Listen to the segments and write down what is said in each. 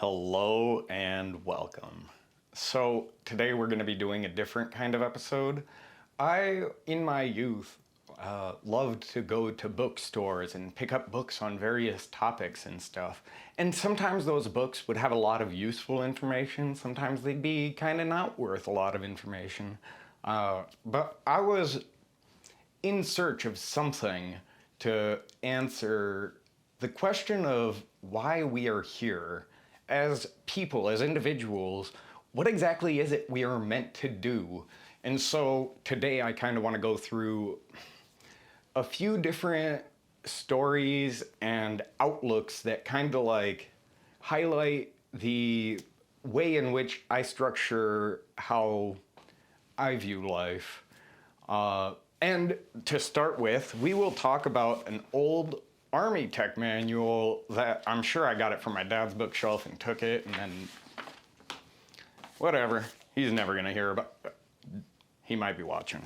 Hello and welcome. So today we're going to be doing a different kind of episode. In my youth, loved to go to bookstores and pick up books on various topics and stuff. And sometimes those books would have a lot of useful information. Sometimes they'd be kind of not worth a lot of information. But I was in search of something to answer the question of why we are here as people, as individuals. What exactly is it we are meant to do? And so today I kind of want to go through a few different stories and outlooks that kind of like highlight the way in which I structure how I view life. And to start with, we will talk about an old Army tech manual that I'm sure I got it from my dad's bookshelf and took it, and then whatever. He's never gonna hear about it. He might be watching.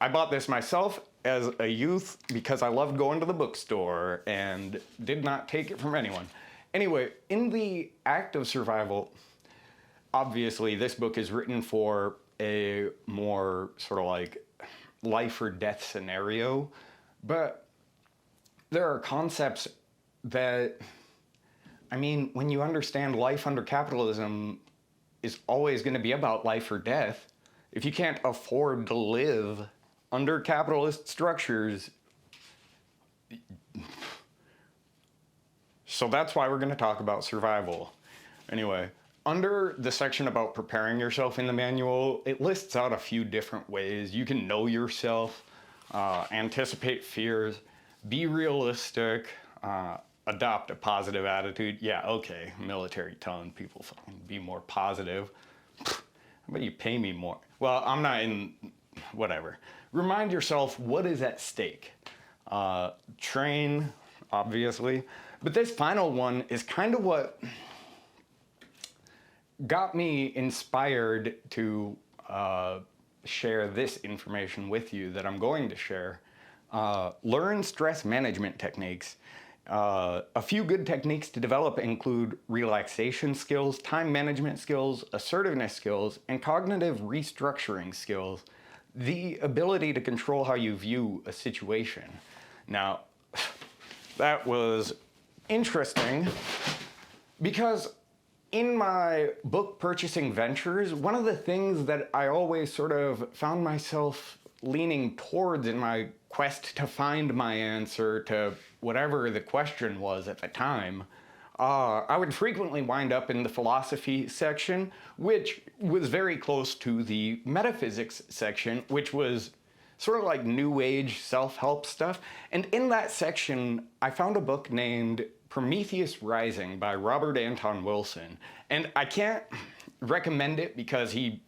I bought this myself as a youth because I loved going to the bookstore and did not take it from anyone. Anyway, in the act of survival, obviously this book is written for a more sort of like life or death scenario, but there are concepts that, I mean, when you understand life under capitalism is always going to be about life or death. If you can't afford to live under capitalist structures, so that's why we're going to talk about survival. Anyway, under the section about preparing yourself in the manual, it lists out a few different ways you can know yourself, anticipate fears, be realistic, adopt a positive attitude. Yeah, okay, military tone, people fucking be more positive. How about you pay me more? Well, I'm not in, whatever. Remind yourself what is at stake. Train, obviously. But this final one is kind of what got me inspired to share this information with you that I'm going to share. Learn stress management techniques. A few good techniques to develop include relaxation skills, time management skills, assertiveness skills, and cognitive restructuring skills. The ability to control how you view a situation. Now, that was interesting because in my book purchasing ventures, one of the things that I always sort of found myself leaning towards in my quest to find my answer to whatever the question was at the time, I would frequently wind up in the philosophy section, which was very close to the metaphysics section, which was sort of like new age self-help stuff. And in that section, I found a book named Prometheus Rising by Robert Anton Wilson. And I can't recommend it because he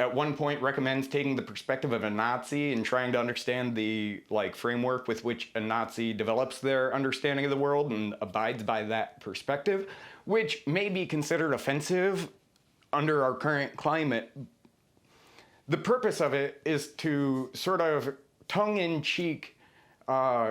at one point recommends taking the perspective of a Nazi and trying to understand the framework with which a Nazi develops their understanding of the world and abides by that perspective, which may be considered offensive under our current climate. The purpose of it is to sort of tongue-in-cheek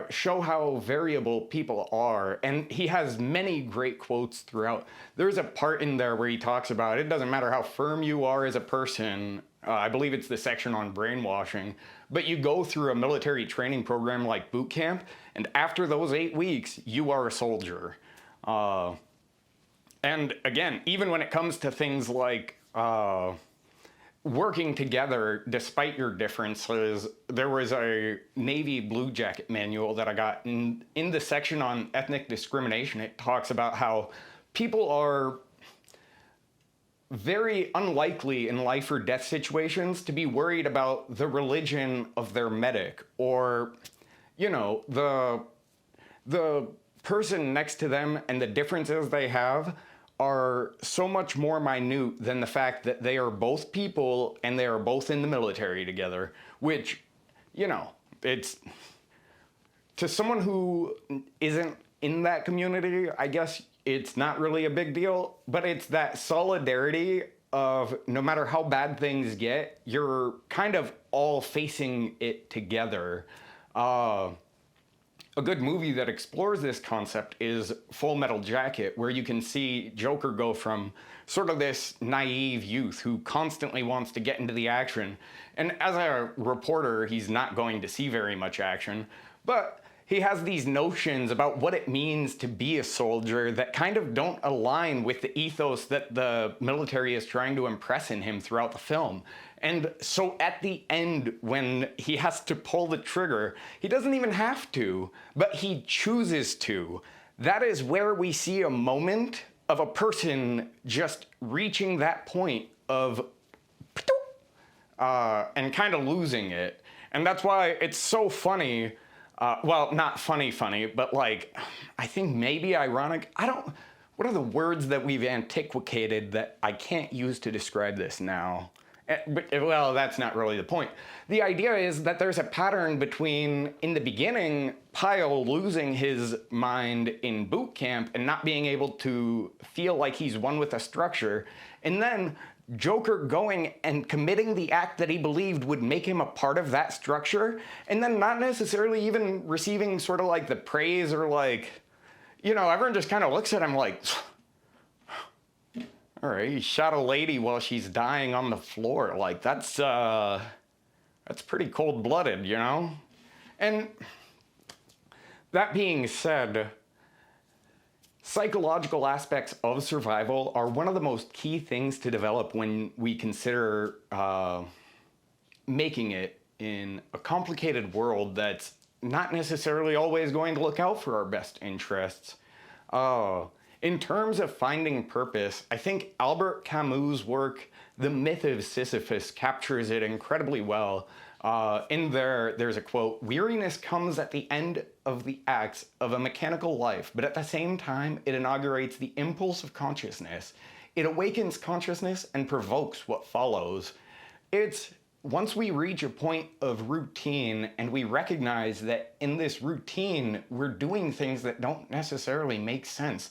show how variable people are. And he has many great quotes throughout. There's a part in there where he talks about it doesn't matter how firm you are as a person. I believe it's the section on brainwashing. But you go through a military training program like boot camp, and after those 8 weeks, you are a soldier. And again, even when it comes to things like working together despite your differences, there was a Navy Blue Jacket manual that I got. In the section on ethnic discrimination, it talks about how people are very unlikely in life or death situations to be worried about the religion of their medic or, you know, the person next to them and the differences they have are so much more minute than the fact that they are both people and they are both in the military together, which, you know, it's, to someone who isn't in that community, I guess it's not really a big deal, but it's that solidarity of no matter how bad things get, you're kind of all facing it together. A good movie that explores this concept is Full Metal Jacket, where you can see Joker go from sort of this naive youth who constantly wants to get into the action. And as a reporter, he's not going to see very much action, but he has these notions about what it means to be a soldier that kind of don't align with the ethos that the military is trying to impress in him throughout the film. And so at the end, when he has to pull the trigger, he doesn't even have to, but he chooses to. That is where we see a moment of a person just reaching that point of and kind of losing it. And that's why it's so funny. Well, not funny, but like, I think maybe ironic. What are the words that we've antiquated that I can't use to describe this now? But, well, that's not really the point. The idea is that there's a pattern between, in the beginning, Pyle losing his mind in boot camp and not being able to feel like he's one with a structure, and then Joker going and committing the act that he believed would make him a part of that structure, and then not necessarily even receiving sort of like the praise or like, you know, everyone just kind of looks at him like, all right, he shot a lady while she's dying on the floor. Like, that's pretty cold-blooded, you know? And that being said, psychological aspects of survival are one of the most key things to develop when we consider making it in a complicated world that's not necessarily always going to look out for our best interests. In terms of finding purpose, I think Albert Camus' work, The Myth of Sisyphus, captures it incredibly well. In there's a quote, "Weariness comes at the end of the acts of a mechanical life, but at the same time, it inaugurates the impulse of consciousness. It awakens consciousness and provokes what follows." It's once we reach a point of routine and we recognize that in this routine, we're doing things that don't necessarily make sense.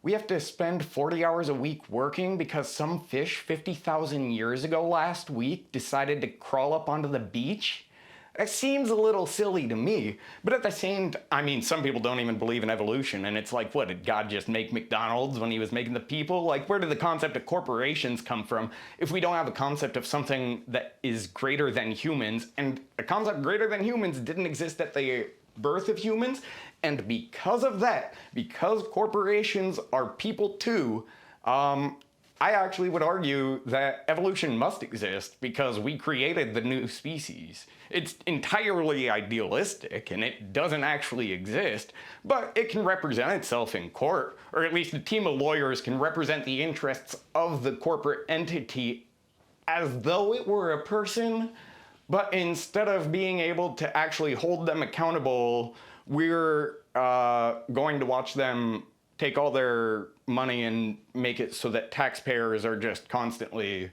We have to spend 40 hours a week working because some fish 50,000 years ago last week decided to crawl up onto the beach? That seems a little silly to me, but at the same time, I mean, some people don't even believe in evolution, and it's like, what, did God just make McDonald's when he was making the people? Like, where did the concept of corporations come from if we don't have a concept of something that is greater than humans? And a concept greater than humans didn't exist at the birth of humans, and because of that, because corporations are people too, I actually would argue that evolution must exist because we created the new species. It's entirely idealistic and it doesn't actually exist, but it can represent itself in court, or at least a team of lawyers can represent the interests of the corporate entity as though it were a person. But instead of being able to actually hold them accountable, we're going to watch them take all their money and make it so that taxpayers are just constantly...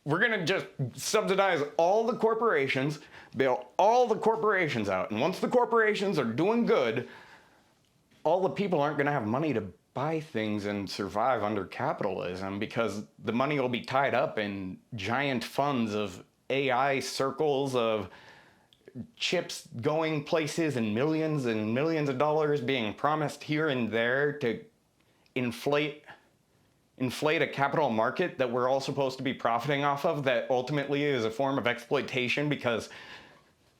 We're going to just subsidize all the corporations, bail all the corporations out. And once the corporations are doing good, all the people aren't going to have money to buy things and survive under capitalism because the money will be tied up in giant funds of AI circles of chips going places and millions of dollars being promised here and there to inflate a capital market that we're all supposed to be profiting off of, that ultimately is a form of exploitation because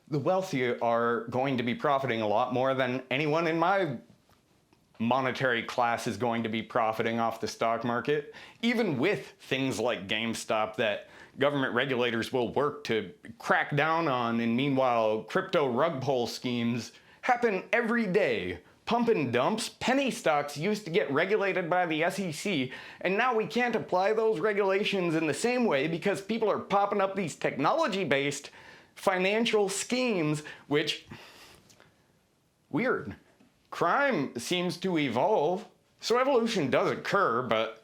the wealthy are going to be profiting a lot more than anyone in my monetary class is going to be profiting off the stock market, even with things like GameStop that government regulators will work to crack down on, and meanwhile crypto rug pull schemes happen every day. Pump and dumps, penny stocks used to get regulated by the SEC, and now we can't apply those regulations in the same way because people are popping up these technology-based financial schemes, which, weird. Crime seems to evolve, so evolution does occur, but,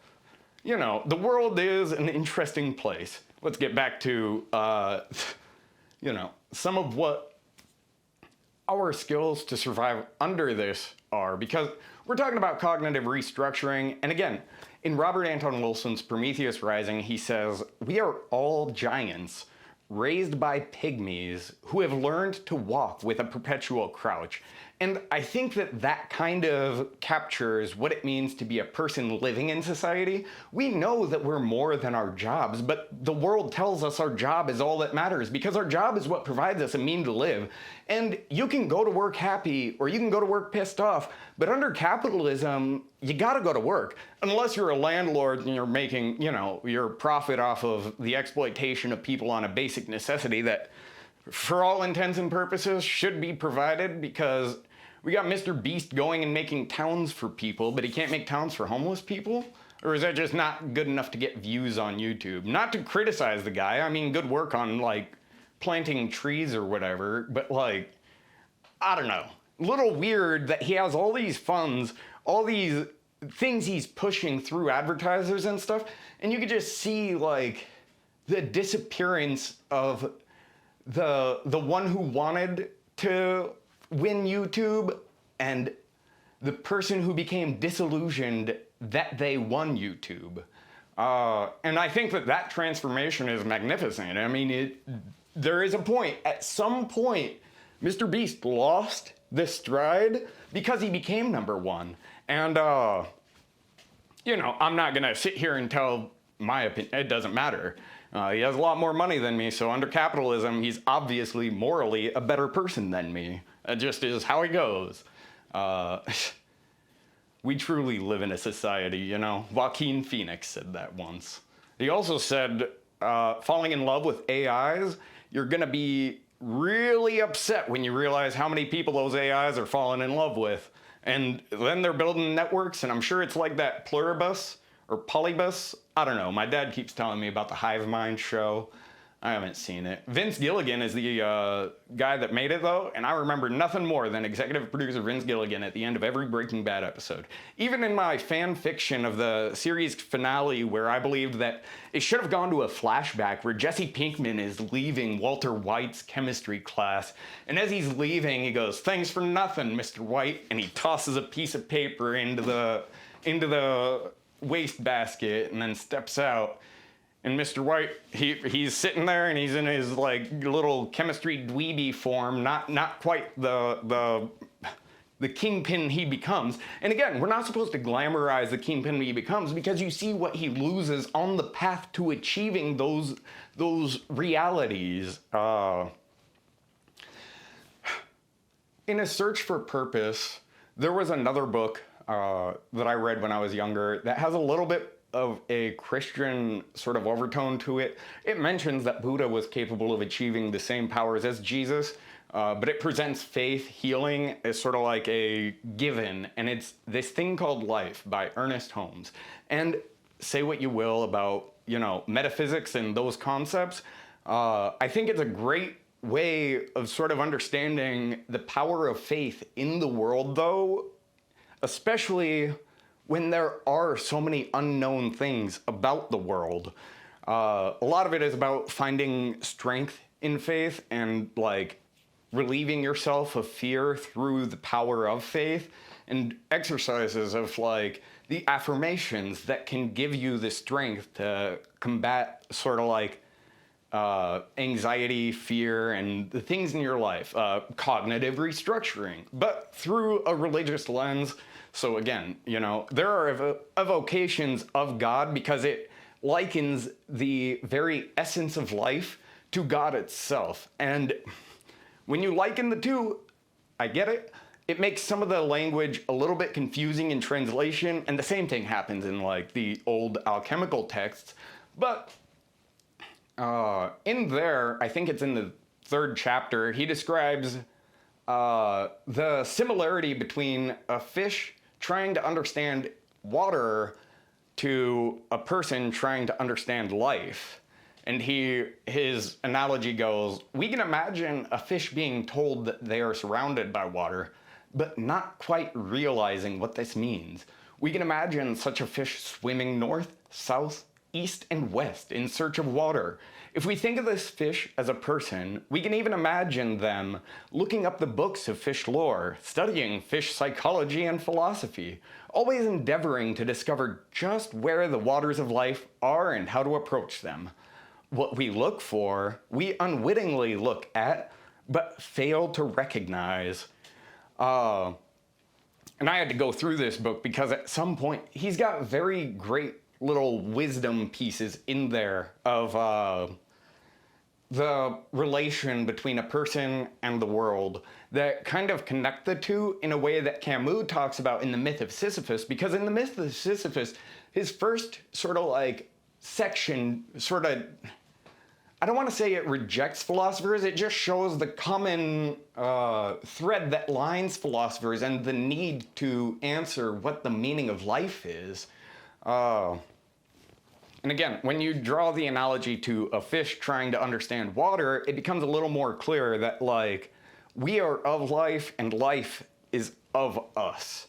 you know, the world is an interesting place. Let's get back to, you know, some of what our skills to survive under this are, because we're talking about cognitive restructuring. And again, in Robert Anton Wilson's Prometheus Rising, he says, "We are all giants raised by pygmies who have learned to walk with a perpetual crouch. And I think that that kind of captures what it means to be a person living in society. We know that we're more than our jobs, but the world tells us our job is all that matters because our job is what provides us a means to live. And you can go to work happy or you can go to work pissed off, but under capitalism, you gotta go to work. Unless you're a landlord and you're making, your profit off of the exploitation of people on a basic necessity that, for all intents and purposes, should be provided because we got Mr. Beast going and making towns for people, but he can't make towns for homeless people? Or is that just not good enough to get views on YouTube? Not to criticize the guy, I mean good work on like planting trees or whatever, but like, I don't know. A little weird that he has all these funds, all these things he's pushing through advertisers and stuff, and you could just see like the disappearance of the one who wanted to win YouTube and the person who became disillusioned that they won YouTube. And I think that that transformation is magnificent. I mean, there is a point, at some point, Mr. Beast lost this stride because he became number one. And, I'm not gonna sit here and tell my opinion, it doesn't matter. He has a lot more money than me, so under capitalism, he's obviously morally a better person than me. That just is how it goes. We truly live in a society, Joaquin Phoenix said that once. He also said, falling in love with AIs, you're gonna be really upset when you realize how many people those AIs are falling in love with. And then they're building networks, and I'm sure it's like that Pluribus or Polybus. I don't know. My dad keeps telling me about the Hive Mind show. I haven't seen it. Vince Gilligan is the guy that made it, though, and I remember nothing more than executive producer Vince Gilligan at the end of every Breaking Bad episode. Even in my fan fiction of the series finale, where I believed that it should have gone to a flashback where Jesse Pinkman is leaving Walter White's chemistry class, and as he's leaving, he goes, "Thanks for nothing, Mr. White," and he tosses a piece of paper into the wastebasket and then steps out. And Mr. White, he's sitting there and he's in his like little chemistry dweeby form, not quite the kingpin he becomes. And again, we're not supposed to glamorize the kingpin he becomes because you see what he loses on the path to achieving those realities. In a search for purpose, there was another book that I read when I was younger that has a little bit of a Christian sort of overtone to it. It mentions that Buddha was capable of achieving the same powers as Jesus, but it presents faith healing as sort of like a given, and it's this thing called life by Ernest Holmes. And say what you will about, metaphysics and those concepts, I think it's a great way of sort of understanding the power of faith in the world, though, especially when there are so many unknown things about the world. A lot of it is about finding strength in faith and like relieving yourself of fear through the power of faith, and exercises of like the affirmations that can give you the strength to combat sort of like anxiety, fear, and the things in your life, cognitive restructuring, but through a religious lens. So again, there are evocations of God because it likens the very essence of life to God itself. And when you liken the two, I get it. It makes some of the language a little bit confusing in translation, and the same thing happens in like the old alchemical texts. But in there, I think it's in the 3rd chapter, he describes the similarity between a fish trying to understand water to a person trying to understand life. And his analogy goes, we can imagine a fish being told that they are surrounded by water, but not quite realizing what this means. We can imagine such a fish swimming north, south, east, and west in search of water. If we think of this fish as a person, we can even imagine them looking up the books of fish lore, studying fish psychology and philosophy, always endeavoring to discover just where the waters of life are and how to approach them. What we look for, we unwittingly look at, but fail to recognize. And I had to go through this book because at some point he's got very great little wisdom pieces in there of the relation between a person and the world that kind of connect the two in a way that Camus talks about in the myth of Sisyphus, because in the myth of Sisyphus, his first sort of like section sort of, I don't want to say it rejects philosophers, it just shows the common thread that lines philosophers and the need to answer what the meaning of life is. And again, when you draw the analogy to a fish trying to understand water, it becomes a little more clear that, like, we are of life and life is of us.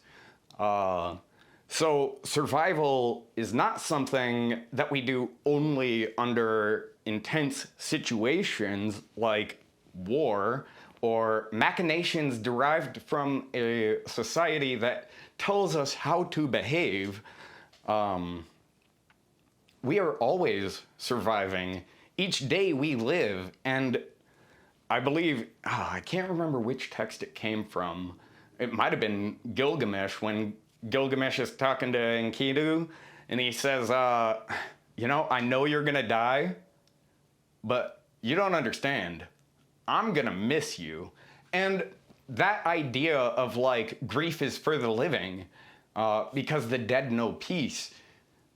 So survival is not something that we do only under intense situations like war or machinations derived from a society that tells us how to behave. We are always surviving each day we live. And I believe, I can't remember which text it came from. It might have been Gilgamesh, when Gilgamesh is talking to Enkidu, and he says, you know, I know you're gonna die, but you don't understand. I'm gonna miss you. And that idea of like grief is for the living, because the dead know peace,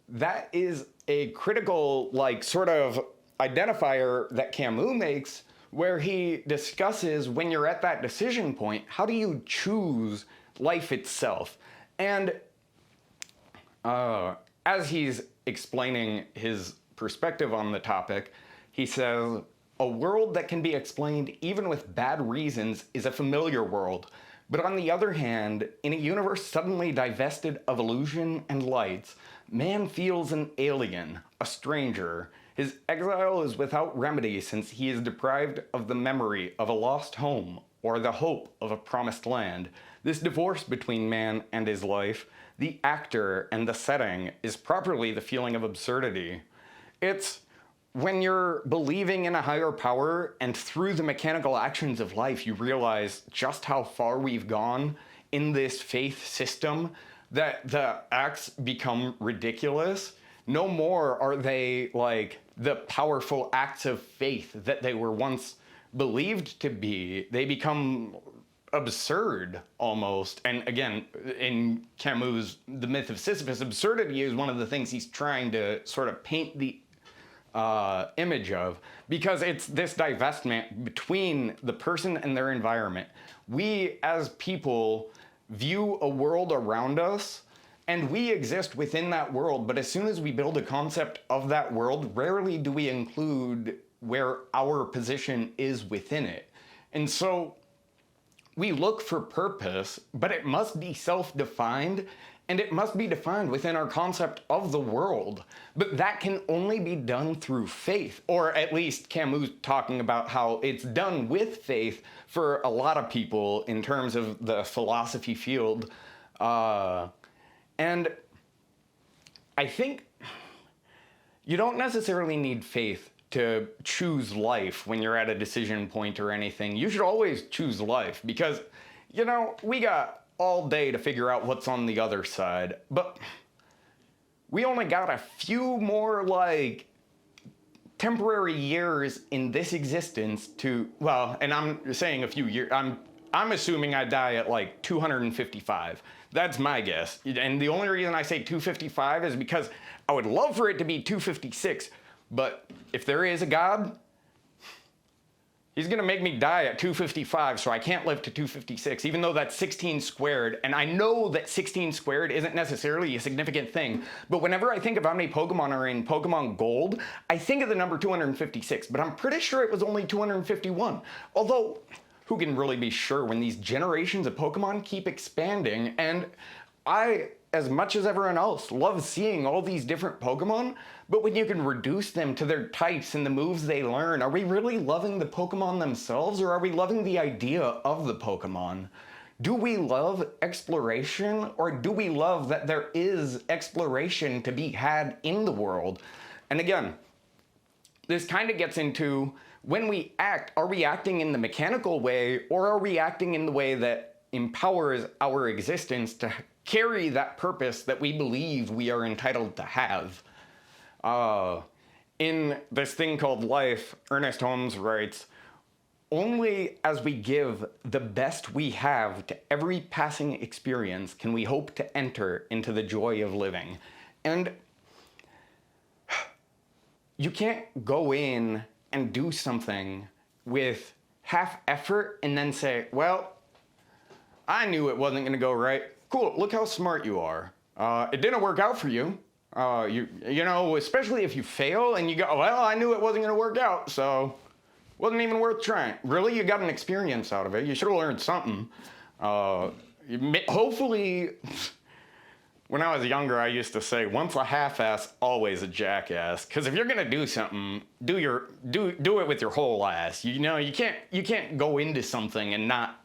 that is a critical, like, sort of identifier that Camus makes, where he discusses when you're at that decision point, how do you choose life itself? And as he's explaining his perspective on the topic, he says, a world that can be explained even with bad reasons is a familiar world. But on the other hand, in a universe suddenly divested of illusion and lights, man feels an alien, a stranger. His exile is without remedy since he is deprived of the memory of a lost home or the hope of a promised land. This divorce between man and his life, the actor and the setting, is properly the feeling of absurdity. It's when you're believing in a higher power and through the mechanical actions of life you realize just how far we've gone in this faith system, that the acts become ridiculous. No more are they like the powerful acts of faith that they were once believed to be. They become absurd almost. And again, in Camus' The Myth of Sisyphus, absurdity is one of the things he's trying to sort of paint the image of, because it's this divestment between the person and their environment. We as people view a world around us and we exist within that world, but as soon as we build a concept of that world, rarely do we include where our position is within it. And so we look for purpose, but it must be self-defined, and it must be defined within our concept of the world. But that can only be done through faith, or at least Camus talking about how it's done with faith for a lot of people in terms of the philosophy field. And I think you don't necessarily need faith to choose life when you're at a decision point or anything. You should always choose life because, you know, we got all day to figure out what's on the other side, but we only got a few more, like, temporary years in this existence to, well, and I'm saying a few years, I'm assuming I die at like 255. That's my guess. And the only reason I say 255 is because I would love for it to be 256, but if there is a God, he's gonna make me die at 255, so I can't live to 256, even though that's 16 squared, and I know that 16 squared isn't necessarily a significant thing, but whenever I think of how many Pokemon are in Pokemon Gold, I think of the number 256, but I'm pretty sure it was only 251. Although, who can really be sure when these generations of Pokemon keep expanding, and I, as much as everyone else, love seeing all these different Pokemon, but when you can reduce them to their types and the moves they learn, are we really loving the Pokemon themselves, or are we loving the idea of the Pokemon? Do we love exploration, or do we love that there is exploration to be had in the world? And again, this kind of gets into, when we act, are we acting in the mechanical way, or are we acting in the way that empowers our existence to carry that purpose that we believe we are entitled to have. In this thing called life, Ernest Holmes writes, "Only as we give the best we have to every passing experience can we hope to enter into the joy of living." And you can't go in and do something with half effort and then say, well, I knew it wasn't going to go right. Cool, look how smart you are. It didn't work out for you. You know, especially if you fail and you go, well, I knew it wasn't going to work out, so wasn't even worth trying. Really, you got an experience out of it. You should have learned something. Hopefully, when I was younger, I used to say, once a half-ass, always a jackass. Because if you're gonna do something, do it with your whole ass. You know, you can't go into something and not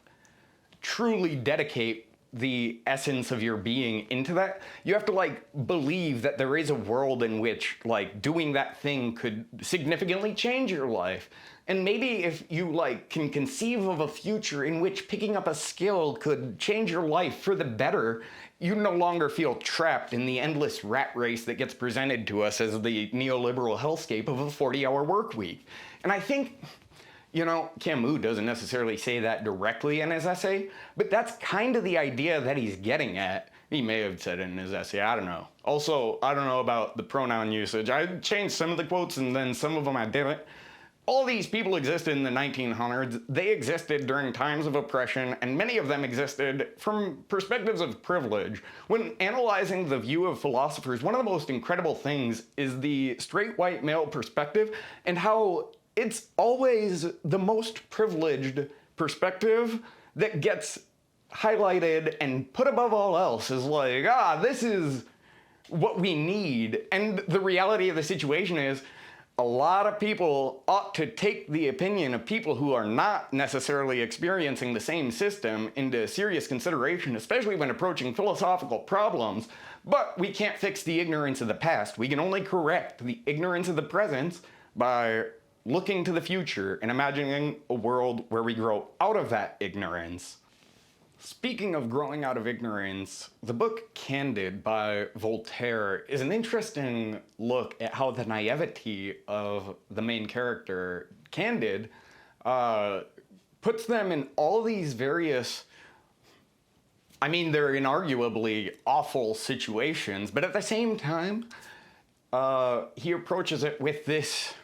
truly dedicate the essence of your being into that. You have to like believe that there is a world in which like doing that thing could significantly change your life. And maybe if you like can conceive of a future in which picking up a skill could change your life for the better, you no longer feel trapped in the endless rat race that gets presented to us as the neoliberal hellscape of a 40-hour work week. And I think, you know, Camus doesn't necessarily say that directly in his essay, but that's kind of the idea that he's getting at. He may have said it in his essay, I don't know. Also, I don't know about the pronoun usage. I changed some of the quotes and then some of them I didn't. All these people existed in the 1900s. They existed during times of oppression, and many of them existed from perspectives of privilege. When analyzing the view of philosophers, one of the most incredible things is the straight white male perspective and how it's always the most privileged perspective that gets highlighted and put above all else is like, this is what we need. And the reality of the situation is a lot of people ought to take the opinion of people who are not necessarily experiencing the same system into serious consideration, especially when approaching philosophical problems. But we can't fix the ignorance of the past. We can only correct the ignorance of the present by looking to the future and imagining a world where we grow out of that ignorance. Speaking of growing out of ignorance, the book Candid by Voltaire is an interesting look at how the naivety of the main character, Candid, puts them in all these various, I mean, they're inarguably awful situations, but at the same time, he approaches it with this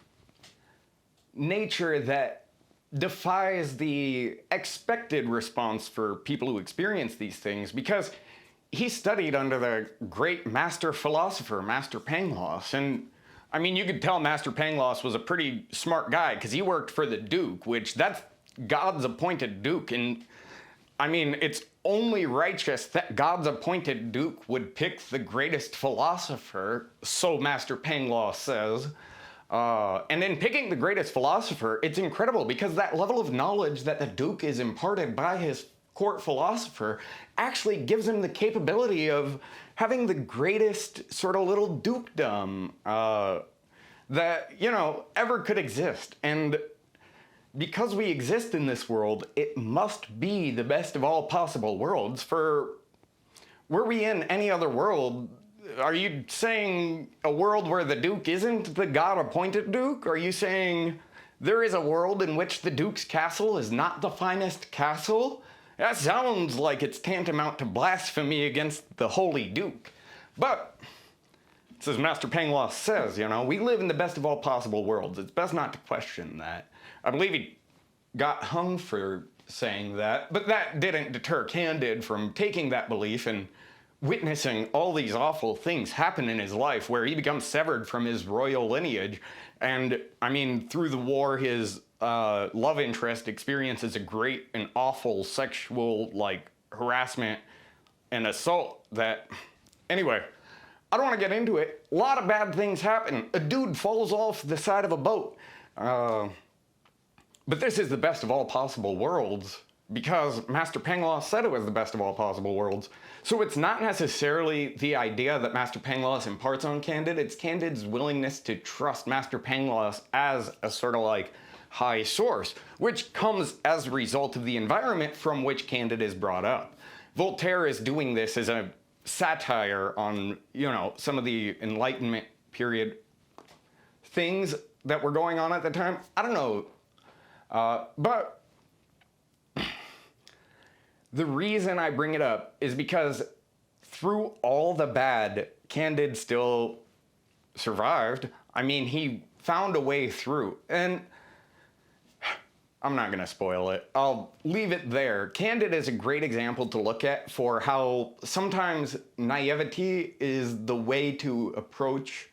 nature that defies the expected response for people who experience these things, because he studied under the great master philosopher, Master Pangloss. And I mean, you could tell Master Pangloss was a pretty smart guy because he worked for the Duke, which that's God's appointed Duke. And I mean, it's only righteous that God's appointed Duke would pick the greatest philosopher, so Master Pangloss says. And in picking the greatest philosopher, it's incredible because that level of knowledge that the Duke is imparted by his court philosopher actually gives him the capability of having the greatest sort of little dukedom that, you know, ever could exist. And because we exist in this world, it must be the best of all possible worlds. For were we in any other world, are you saying a world where the Duke isn't the God-appointed Duke? Are you saying there is a world in which the Duke's castle is not the finest castle? That sounds like it's tantamount to blasphemy against the Holy Duke. But, as Master Pangloss says, you know, we live in the best of all possible worlds. It's best not to question that. I believe he got hung for saying that, but that didn't deter Candid from taking that belief and witnessing all these awful things happen in his life where he becomes severed from his royal lineage. And I mean, through the war, his love interest experiences a great and awful sexual like harassment and assault that, anyway, I don't want to get into it. A lot of bad things happen. A dude falls off the side of a boat. But this is the best of all possible worlds because Master Pangloss said it was the best of all possible worlds. So it's not necessarily the idea that Master Pangloss imparts on Candid, it's Candid's willingness to trust Master Pangloss as a sort of like high source, which comes as a result of the environment from which Candide is brought up. Voltaire is doing this as a satire on, some of the Enlightenment period things that were going on at the time. I don't know. But the reason I bring it up is because through all the bad, Candide still survived. I mean, he found a way through. And I'm not going to spoil it. I'll leave it there. Candide is a great example to look at for how sometimes naivety is the way to approach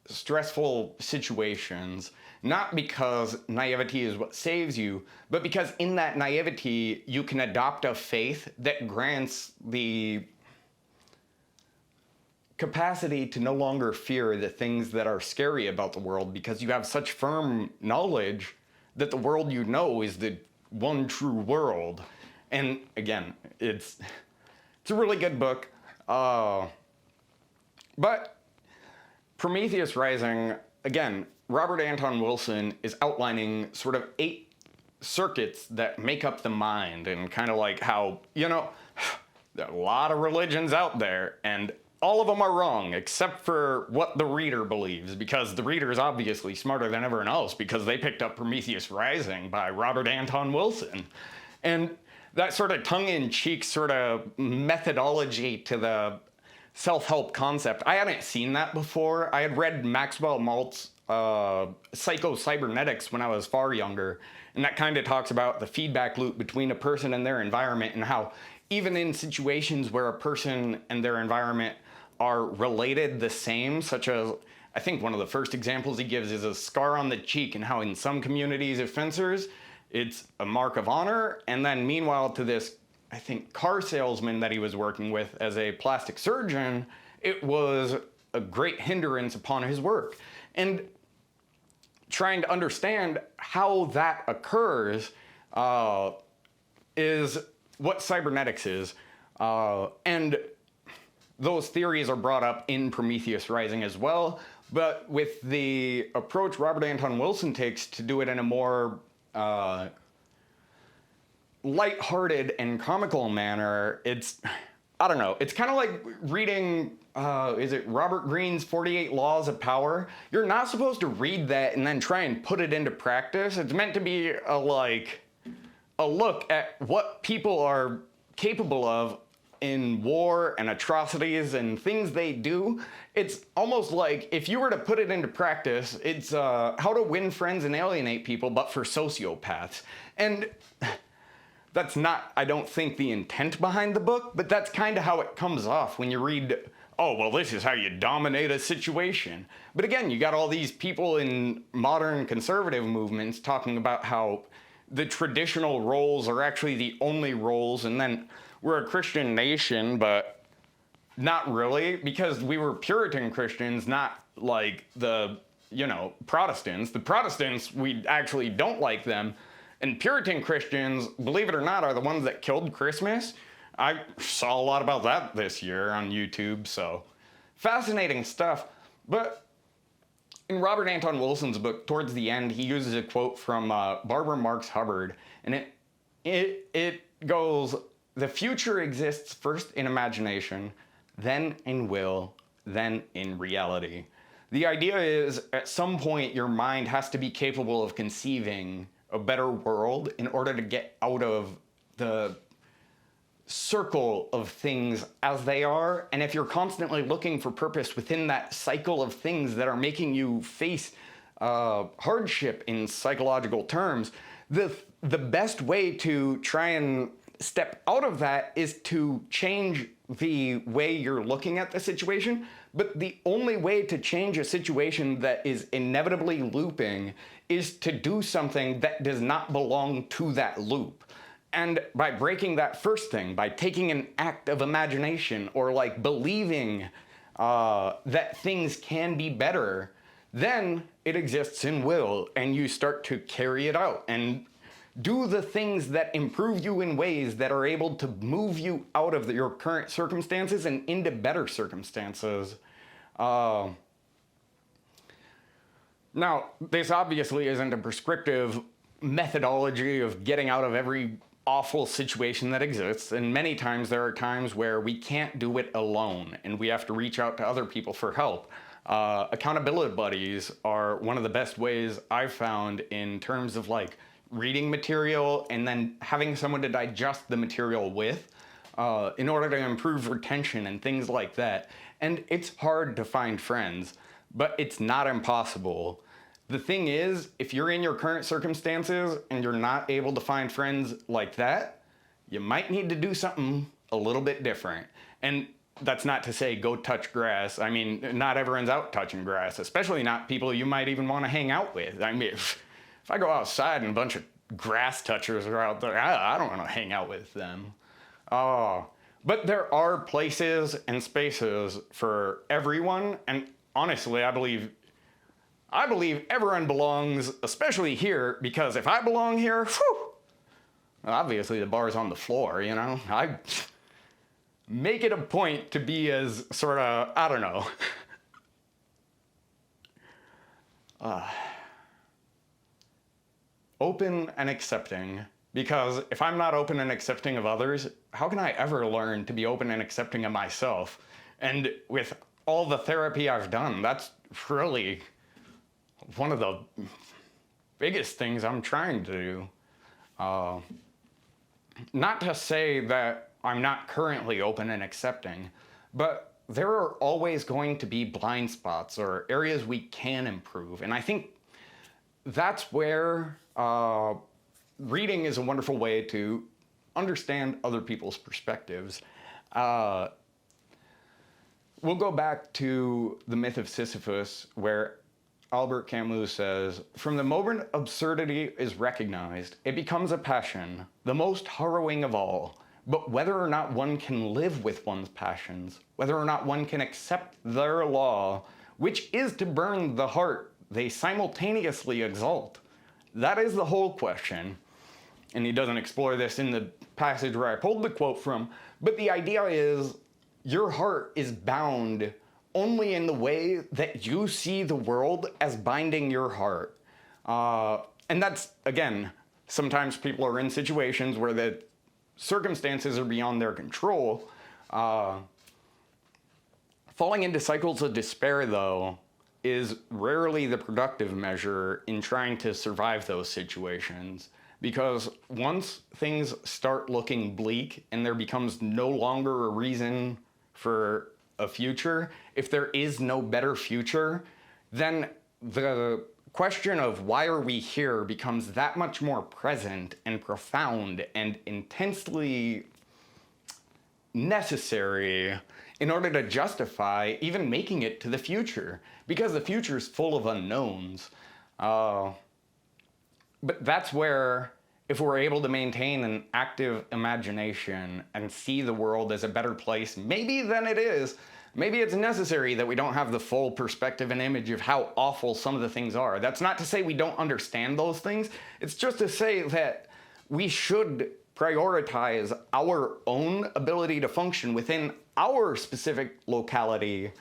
stressful situations, not because naivety is what saves you, but because in that naivety you can adopt a faith that grants the capacity to no longer fear the things that are scary about the world, because you have such firm knowledge that the world you know is the one true world. And again, it's a really good book. But Prometheus Rising, again, Robert Anton Wilson is outlining sort of 8 circuits that make up the mind, and kind of like how, there are a lot of religions out there, and all of them are wrong, except for what the reader believes, because the reader is obviously smarter than everyone else, because they picked up Prometheus Rising by Robert Anton Wilson. And that sort of tongue-in-cheek sort of methodology to the self-help concept, I hadn't seen that before. I had read Maxwell Maltz's Psycho-Cybernetics when I was far younger, and that kind of talks about the feedback loop between a person and their environment, and how even in situations where a person and their environment are related the same, such as, I think one of the first examples he gives is a scar on the cheek, and how in some communities of fencers, it's a mark of honor, and then meanwhile to this, I think, car salesman that he was working with as a plastic surgeon, it was a great hindrance upon his work. And trying to understand how that occurs is what cybernetics is. And those theories are brought up in Prometheus Rising as well, but with the approach Robert Anton Wilson takes to do it in a more lighthearted and comical manner, I don't know, it's kind of like reading, is it Robert Greene's 48 Laws of Power? You're not supposed to read that and then try and put it into practice. It's meant to be a look at what people are capable of in war and atrocities and things they do. It's almost like if you were to put it into practice, it's how to win friends and alienate people, but for sociopaths. And that's not, I don't think, the intent behind the book, but that's kind of how it comes off when you read, oh, well, this is how you dominate a situation. But again, you got all these people in modern conservative movements talking about how the traditional roles are actually the only roles, and then we're a Christian nation, but not really, because we were Puritan Christians, not like the, Protestants. The Protestants, we actually don't like them. And Puritan Christians, believe it or not, are the ones that killed Christmas. I saw a lot about that this year on YouTube, so fascinating stuff. But in Robert Anton Wilson's book, towards the end, he uses a quote from Barbara Marx Hubbard, and it goes, "The future exists first in imagination, then in will, then in reality." The idea is, at some point, your mind has to be capable of conceiving a better world in order to get out of the circle of things as they are. And if you're constantly looking for purpose within that cycle of things that are making you face hardship in psychological terms, the best way to try and step out of that is to change the way you're looking at the situation. But the only way to change a situation that is inevitably looping is to do something that does not belong to that loop. And by breaking that first thing, by taking an act of imagination, or like believing that things can be better, then it exists in will, and you start to carry it out and do the things that improve you in ways that are able to move you out of your current circumstances and into better circumstances. Now, this obviously isn't a prescriptive methodology of getting out of every awful situation that exists, and many times there are times where we can't do it alone and we have to reach out to other people for help. Accountability buddies are one of the best ways I've found in terms of like reading material and then having someone to digest the material with in order to improve retention and things like that. And it's hard to find friends, but it's not impossible. The thing is, if you're in your current circumstances and you're not able to find friends like that, you might need to do something a little bit different. And that's not to say go touch grass. I mean, not everyone's out touching grass, especially not people you might even want to hang out with. I mean, if I go outside and a bunch of grass touchers are out there, I don't want to hang out with them. But there are places and spaces for everyone, and honestly, I believe everyone belongs, especially here, because if I belong here, whew, obviously the bar's on the floor, you know? I make it a point to be as sort of, I don't know. Open and accepting, because if I'm not open and accepting of others, how can I ever learn to be open and accepting of myself? And with all the therapy I've done, that's really one of the biggest things I'm trying to do. Not to say that I'm not currently open and accepting, but there are always going to be blind spots or areas we can improve. And I think that's where reading is a wonderful way to understand other people's perspectives. We'll go back to the myth of Sisyphus, where Albert Camus says, "From the moment absurdity is recognized, it becomes a passion, the most harrowing of all. But whether or not one can live with one's passions, whether or not one can accept their law, which is to burn the heart they simultaneously exalt, that is the whole question." And he doesn't explore this in the passage where I pulled the quote from, but the idea is your heart is bound only in the way that you see the world as binding your heart. And that's, again, sometimes people are in situations where the circumstances are beyond their control. Falling into cycles of despair, though, is rarely the productive measure in trying to survive those situations. Because once things start looking bleak and there becomes no longer a reason for a future, if there is no better future, then the question of why are we here becomes that much more present and profound and intensely necessary in order to justify even making it to the future, because the future is full of unknowns. But that's where, if we're able to maintain an active imagination and see the world as a better place, maybe than it is, maybe it's necessary that we don't have the full perspective and image of how awful some of the things are. That's not to say we don't understand those things. It's just to say that we should prioritize our own ability to function within our specific locality.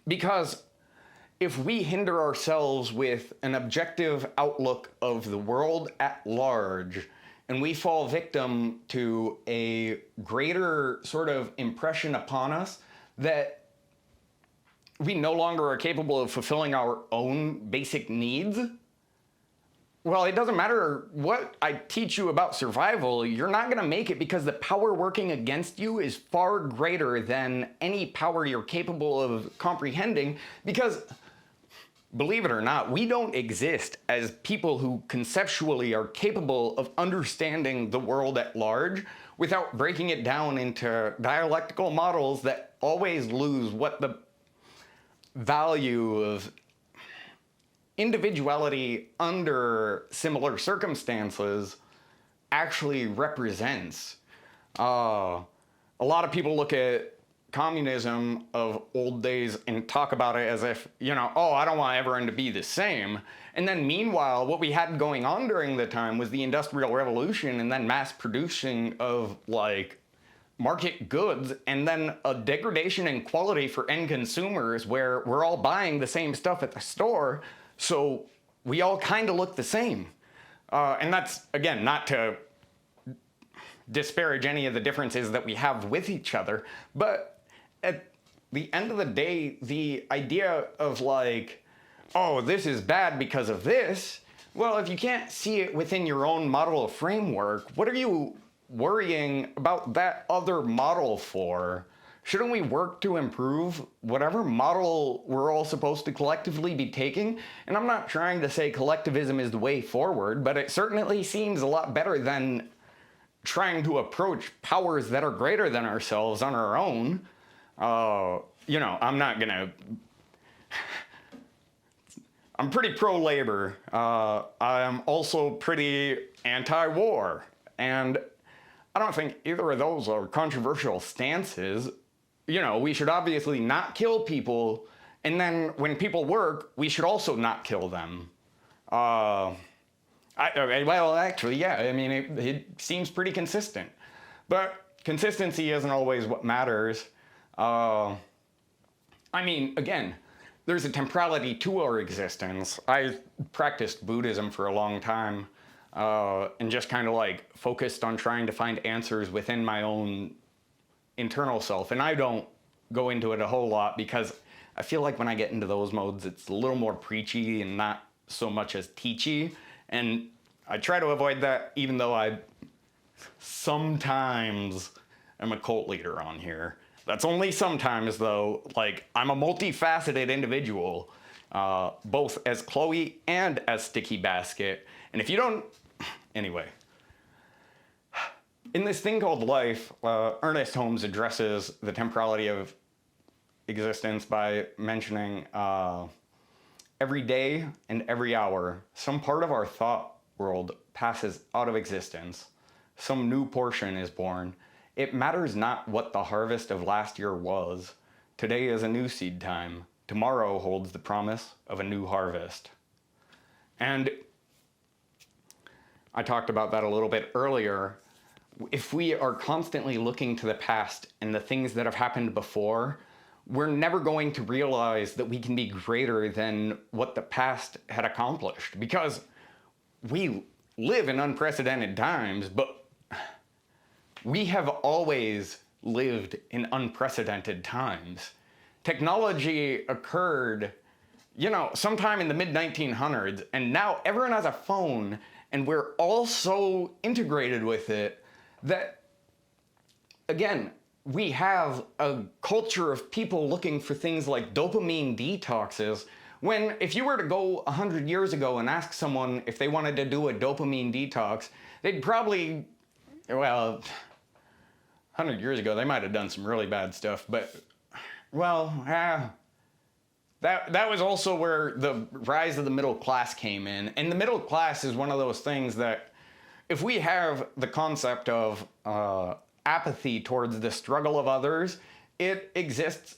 Because if we hinder ourselves with an objective outlook of the world at large, and we fall victim to a greater sort of impression upon us that we no longer are capable of fulfilling our own basic needs, well, it doesn't matter what I teach you about survival, you're not gonna make it, because the power working against you is far greater than any power you're capable of comprehending, because believe it or not, we don't exist as people who conceptually are capable of understanding the world at large without breaking it down into dialectical models that always lose what the value of individuality under similar circumstances actually represents. A lot of people look at communism of old days and talk about it as if, you know, oh, I don't want everyone to be the same. And then meanwhile, what we had going on during the time was the Industrial Revolution and then mass producing of like market goods and then a degradation in quality for end consumers where we're all buying the same stuff at the store, so we all kind of look the same. And that's, again, not to disparage any of the differences that we have with each other, but at the end of the day, the idea of like, oh, this is bad because of this, well, if you can't see it within your own model framework, what are you worrying about that other model for? Shouldn't we work to improve whatever model we're all supposed to collectively be taking? And I'm not trying to say collectivism is the way forward, but it certainly seems a lot better than trying to approach powers that are greater than ourselves on our own. You know, I'm pretty pro-labor. I'm also pretty anti-war. And I don't think either of those are controversial stances. You know, we should obviously not kill people, and then when people work, we should also not kill them. Well, actually, yeah, I mean, it seems pretty consistent. But consistency isn't always what matters. I mean, again, there's a temporality to our existence. I practiced Buddhism for a long time, and just kind of like focused on trying to find answers within my own internal self. And I don't go into it a whole lot because I feel like when I get into those modes, it's a little more preachy and not so much as teachy. And I try to avoid that, even though I sometimes am a cult leader on here. That's only sometimes, though. Like, I'm a multifaceted individual, both as Chloe and as Sticky Basket. And if you don't... Anyway. In this thing called life, Ernest Holmes addresses the temporality of existence by mentioning every day and every hour, some part of our thought world passes out of existence. Some new portion is born. It matters not what the harvest of last year was. Today is a new seed time. Tomorrow holds the promise of a new harvest. And I talked about that a little bit earlier. If we are constantly looking to the past and the things that have happened before, we're never going to realize that we can be greater than what the past had accomplished, because we live in unprecedented times, but we have always lived in unprecedented times. Technology occurred, you know, sometime in the mid-1900s, and now everyone has a phone, and we're all so integrated with it that, again, we have a culture of people looking for things like dopamine detoxes, when if you were to go 100 years ago and ask someone if they wanted to do a dopamine detox, they'd probably, well, 100 years ago, they might have done some really bad stuff, but, well, that was also where the rise of the middle class came in. And the middle class is one of those things that, if we have the concept of apathy towards the struggle of others, it exists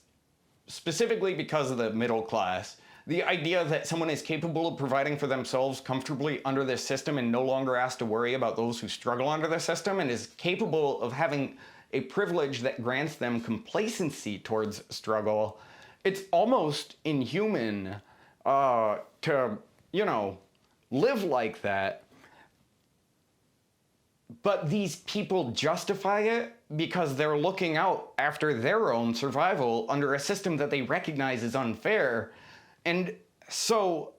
specifically because of the middle class. The idea that someone is capable of providing for themselves comfortably under this system and no longer has to worry about those who struggle under the system, and is capable of having a privilege that grants them complacency towards struggle, it's almost inhuman to, you know, live like that. But these people justify it because they're looking out after their own survival under a system that they recognize is unfair. And so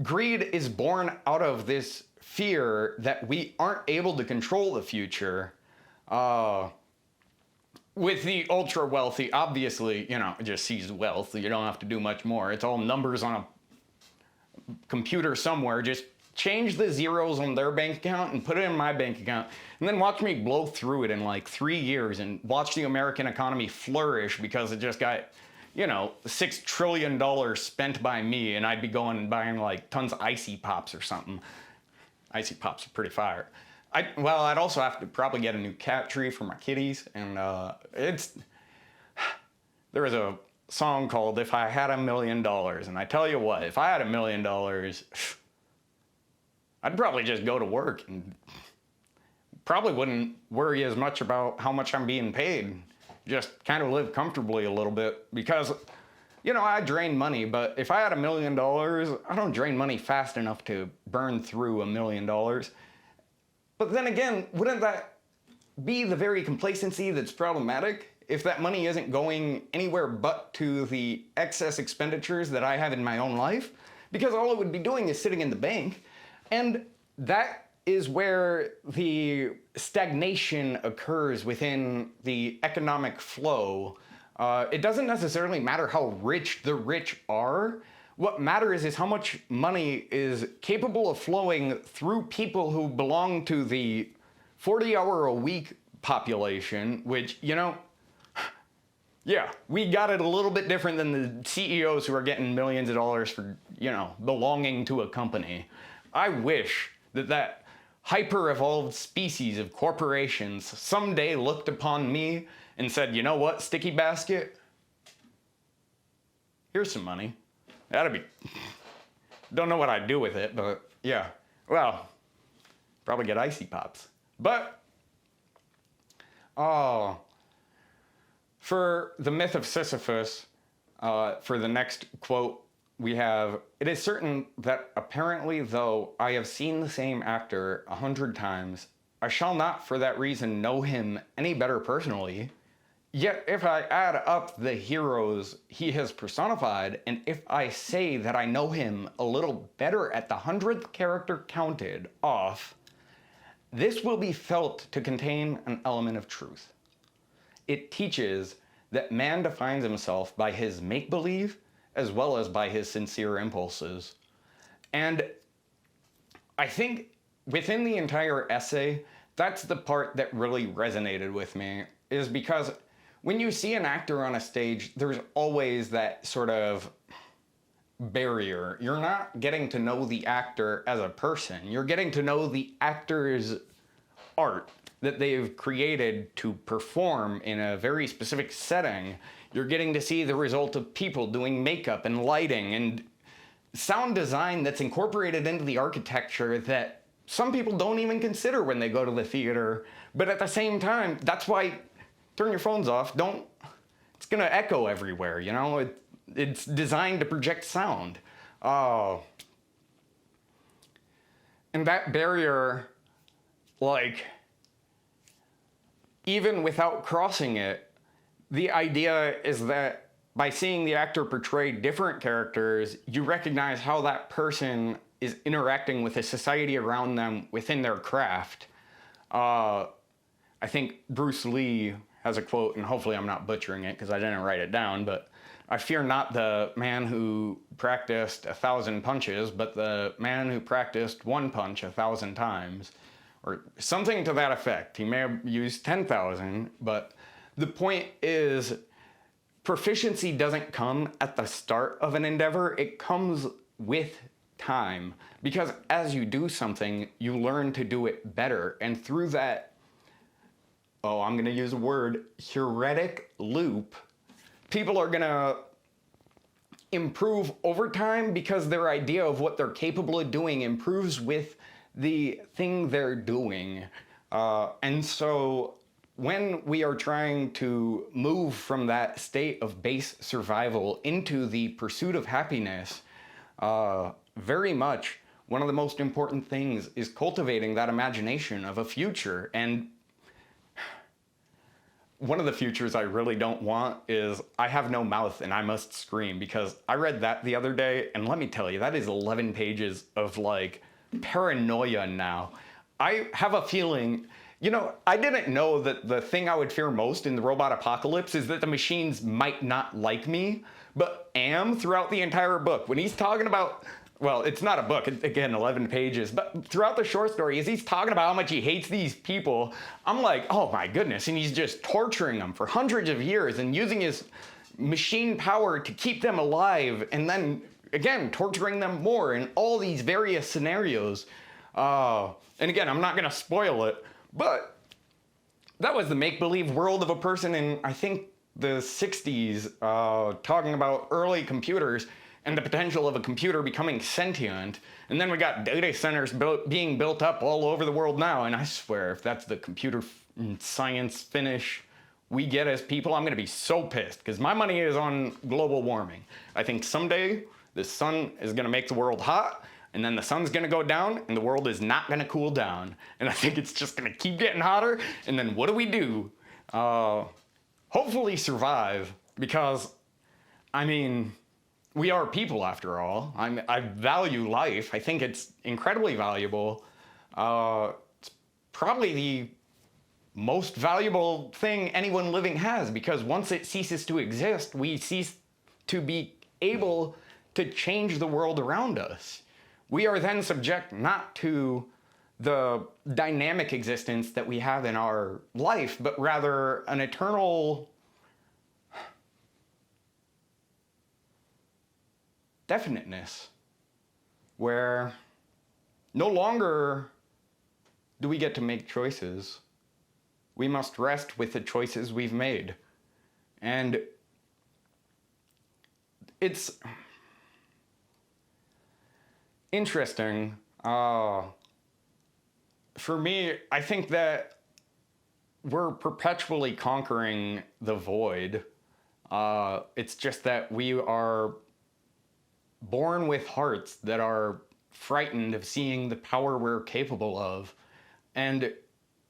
greed is born out of this fear that we aren't able to control the future. With the ultra wealthy, obviously, you know, it just sees wealth. You don't have to do much more. It's all numbers on a computer somewhere. Just change the zeros on their bank account and put it in my bank account, and then watch me blow through it in like 3 years and watch the American economy flourish because it just got, you know, $6 trillion spent by me, and I'd be going and buying like tons of Icy Pops or something. Icy Pops are pretty fire. I'd also have to probably get a new cat tree for my kitties, and there was a song called "If I Had $1 Million," and I tell you what, if I had $1 million, I'd probably just go to work and probably wouldn't worry as much about how much I'm being paid. Just kind of live comfortably a little bit, because, you know, I drain money, but if I had $1 million, I don't drain money fast enough to burn through $1 million. But then again, wouldn't that be the very complacency that's problematic? If that money isn't going anywhere but to the excess expenditures that I have in my own life, because all it would be doing is sitting in the bank. And that is where the stagnation occurs within the economic flow. It doesn't necessarily matter how rich the rich are. What matters is how much money is capable of flowing through people who belong to the 40-hour-a-week population, which, you know, yeah, we got it a little bit different than the CEOs who are getting millions of dollars for, you know, belonging to a company. I wish that hyper-evolved species of corporations someday looked upon me and said, you know what, Sticky Basket? Here's some money. That'd be... Don't know what I'd do with it, but yeah. Well, probably get Icy Pops. But, for the myth of Sisyphus, for the next quote, we have, "It is certain that apparently though I have seen the same actor 100 times, I shall not for that reason know him any better personally. Yet if I add up the heroes he has personified, and if I say that I know him a little better at the 100th character counted off, this will be felt to contain an element of truth. It teaches that man defines himself by his make-believe as well as by his sincere impulses." And I think within the entire essay, that's the part that really resonated with me, is because when you see an actor on a stage, there's always that sort of barrier. You're not getting to know the actor as a person. You're getting to know the actor's art that they've created to perform in a very specific setting. You're getting to see the result of people doing makeup and lighting and sound design that's incorporated into the architecture that some people don't even consider when they go to the theater. But at the same time, that's why, turn your phones off. It's gonna echo everywhere, you know? It's designed to project sound. And that barrier, like, even without crossing it, the idea is that by seeing the actor portray different characters, you recognize how that person is interacting with the society around them within their craft. I think Bruce Lee has a quote, and hopefully I'm not butchering it because I didn't write it down, but "I fear not the man who practiced 1,000 punches, but the man who practiced one punch 1,000 times." Or something to that effect. He may have used 10,000, but the point is, proficiency doesn't come at the start of an endeavor, it comes with time. Because as you do something, you learn to do it better, and through that, I'm gonna use a word, heuristic loop, people are gonna improve over time because their idea of what they're capable of doing improves with the thing they're doing. And so when we are trying to move from that state of base survival into the pursuit of happiness, very much one of the most important things is cultivating that imagination of a future. And one of the futures I really don't want is I have no mouth and I must scream, because I read that the other day, and let me tell you, that is 11 pages of like paranoia now. I have a feeling, you know, I didn't know that the thing I would fear most in the robot apocalypse is that the machines might not like me, but am throughout the entire book. When he's talking about, well, it's not a book, it's, again, 11 pages, but throughout the short story, as he's talking about how much he hates these people, I'm like, oh my goodness, and he's just torturing them for hundreds of years and using his machine power to keep them alive, and then again, torturing them more in all these various scenarios. And again, I'm not gonna spoil it, but that was the make-believe world of a person in, I think, the 60s, talking about early computers. and the potential of a computer becoming sentient, and then we got data centers being built up all over the world now, and I swear, if that's the computer science finish we get as people, I'm gonna be so pissed, because my money is on global warming. I think someday the sun is gonna make the world hot, and then the sun's gonna go down, and the world is not gonna cool down. And I think it's just gonna keep getting hotter, and then what do? Hopefully survive, because, I mean, we are people after all. I value life. I think it's incredibly valuable. It's probably the most valuable thing anyone living has, because once it ceases to exist, we cease to be able to change the world around us. We are then subject not to the dynamic existence that we have in our life, but rather an eternal definiteness, where no longer do we get to make choices. We must rest with the choices we've made. And it's interesting. For me, I think that we're perpetually conquering the void. It's just that we are born with hearts that are frightened of seeing the power we're capable of. And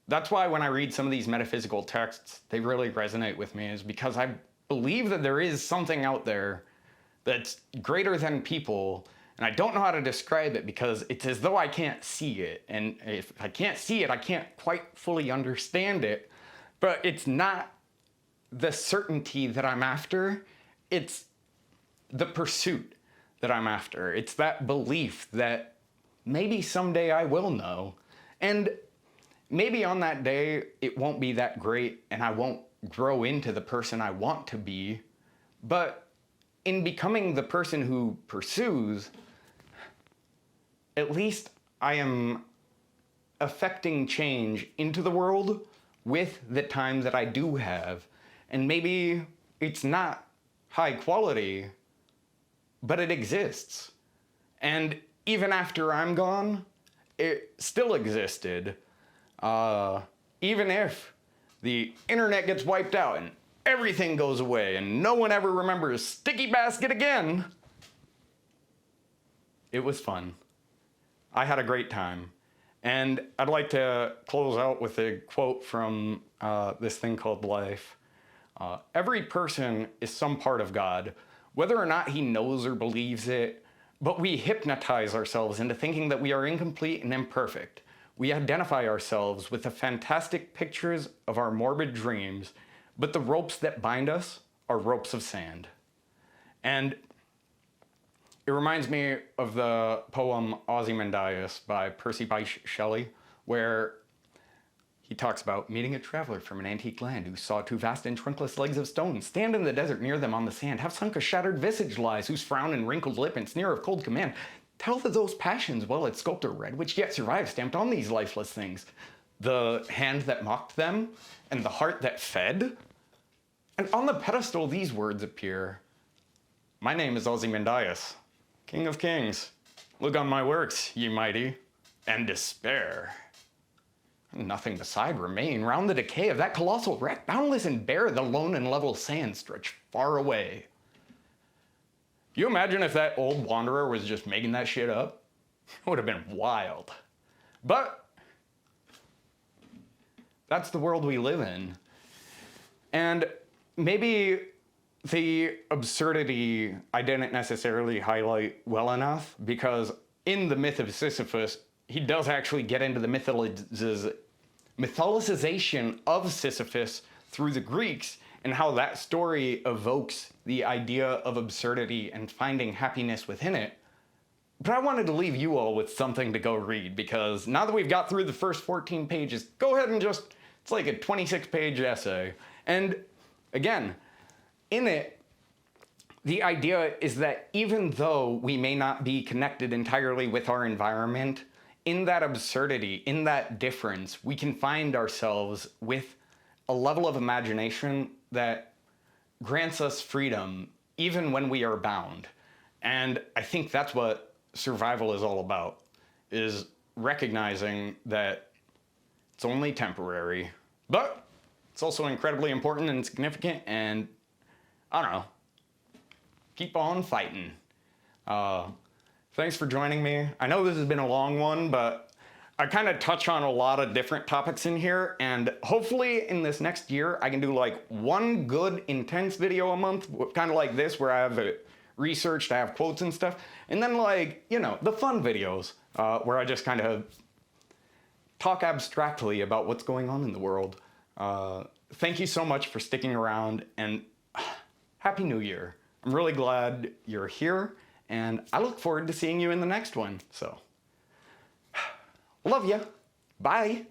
that's why when I read some of these metaphysical texts, they really resonate with me, is because I believe that there is something out there that's greater than people, and I don't know how to describe it because it's as though I can't see it. And if I can't see it, I can't quite fully understand it. But it's not the certainty that I'm after, it's the pursuit that I'm after. It's that belief that maybe someday I will know. And maybe on that day, it won't be that great and I won't grow into the person I want to be. But in becoming the person who pursues, at least I am affecting change into the world with the time that I do have. And maybe it's not high quality, but it exists. And even after I'm gone, it still existed. Even if the internet gets wiped out and everything goes away and no one ever remembers Sticky Basket again, it was fun. I had a great time. And I'd like to close out with a quote from this thing called life. Every person is some part of God, whether or not he knows or believes it, but we hypnotize ourselves into thinking that we are incomplete and imperfect. We identify ourselves with the fantastic pictures of our morbid dreams, but the ropes that bind us are ropes of sand. And it reminds me of the poem Ozymandias by Percy Bysshe Shelley, where he talks about meeting a traveler from an antique land who saw two vast and trunkless legs of stone stand in the desert near them on the sand, have sunk a shattered visage lies, whose frown and wrinkled lip and sneer of cold command tell that those passions well its sculptor read, which yet survive stamped on these lifeless things. The hand that mocked them, and the heart that fed. And on the pedestal these words appear. My name is Ozymandias, King of Kings. Look on my works, ye mighty, and despair. Nothing beside remain round the decay of that colossal wreck, boundless and bare, the lone and level sands stretch far away. You imagine if that old wanderer was just making that shit up? It would have been wild. But that's the world we live in. And maybe the absurdity I didn't necessarily highlight well enough, because in the myth of Sisyphus, he does actually get into the mythologization of Sisyphus through the Greeks, and how that story evokes the idea of absurdity and finding happiness within it. But I wanted to leave you all with something to go read, because now that we've got through the first 14 pages, go ahead and just, it's like a 26-page essay. And again, in it, the idea is that even though we may not be connected entirely with our environment, in that absurdity, in that difference, we can find ourselves with a level of imagination that grants us freedom even when we are bound. And I think that's what survival is all about, is recognizing that it's only temporary, but it's also incredibly important and significant, and I don't know, keep on fighting. Thanks for joining me. I know this has been a long one, but I kind of touch on a lot of different topics in here, and hopefully in this next year I can do like one good intense video a month, kind of like this, where I have it researched, I have quotes and stuff, and then like, you know, the fun videos where I just kind of talk abstractly about what's going on in the world. Thank you so much for sticking around, and Happy New Year. I'm really glad you're here, and I look forward to seeing you in the next one. So, love ya. Bye.